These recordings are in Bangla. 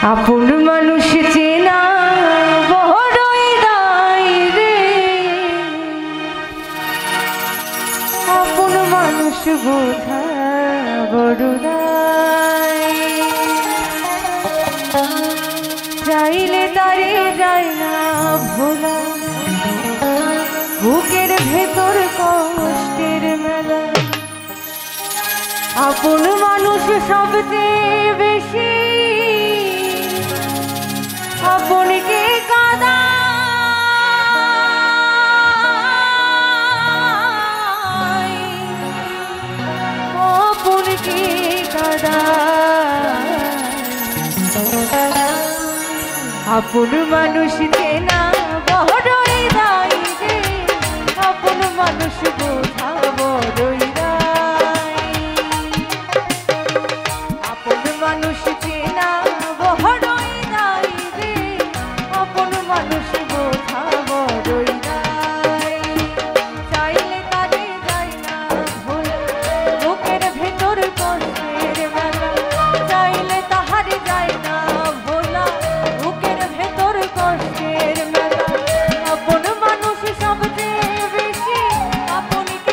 আপন মানুষ চেনা বড়ই দায় রে, আপন মানুষ বোঝা বড় দায়। চাইলে তারে যায় না ভোলা, বুকের ভেতর কষ্টের মেলা। আপন মানুষ সবচেয়ে বেশি আপনকে কাঁদায়, আপনকে কাঁদায়। আপন মানুষ চেনা বড়ই দায় রে, আপন মানুষ বোঝা বড়ই দায়। আপন মানুষ চেনা বড়ই দায় রে, আপন মানুষ বোঝা বড়ই দায়। চাইলে তারে যায় না ভোলা, বুকের ভেতর কষ্টের মেলা। চাইলে তাহারে যায় না ভোলা, বুকের ভেতর কষ্টের মেলা। আপন মানুষ সবচেয়ে বেশি আপনকে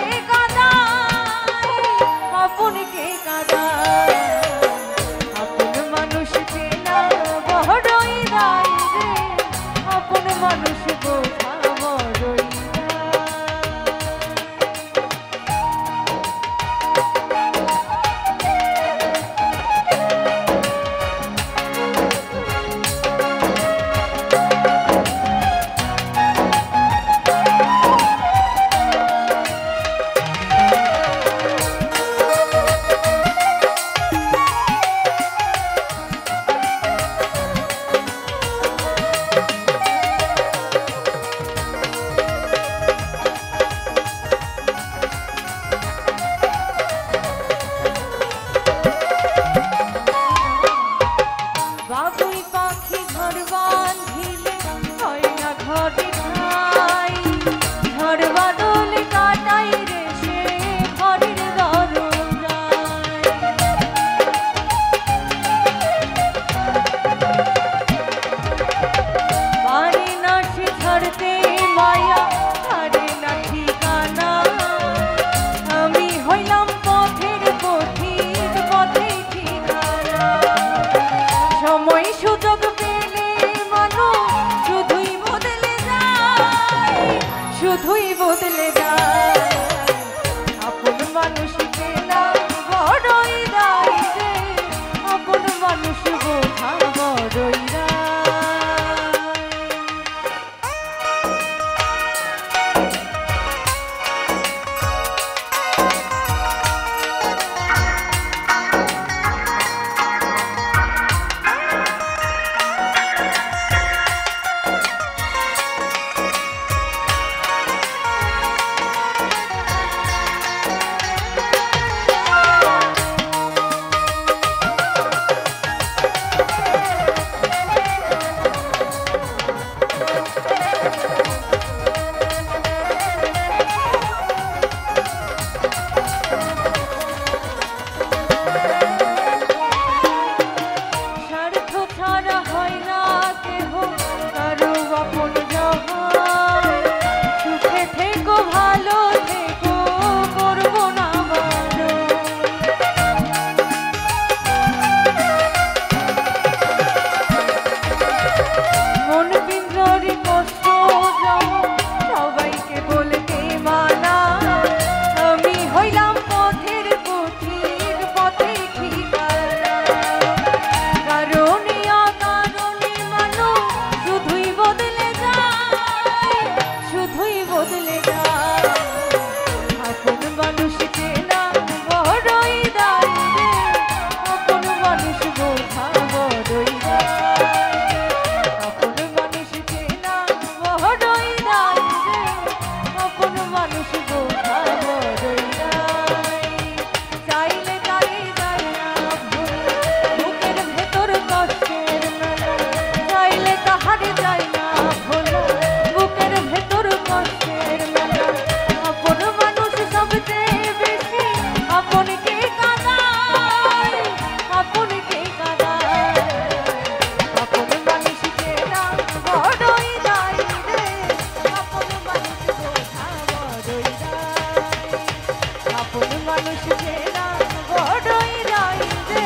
মানুষ চেনা বড়ই রাই রে,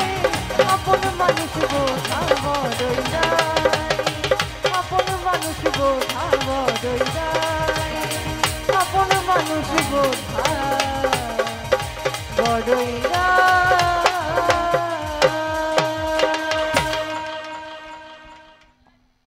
আপন মানুষ বোঝা বড়ই রাই, আপন মানুষ বোঝা বড়ই রাই, আপন মানুষ বোঝা বড়ই রাই।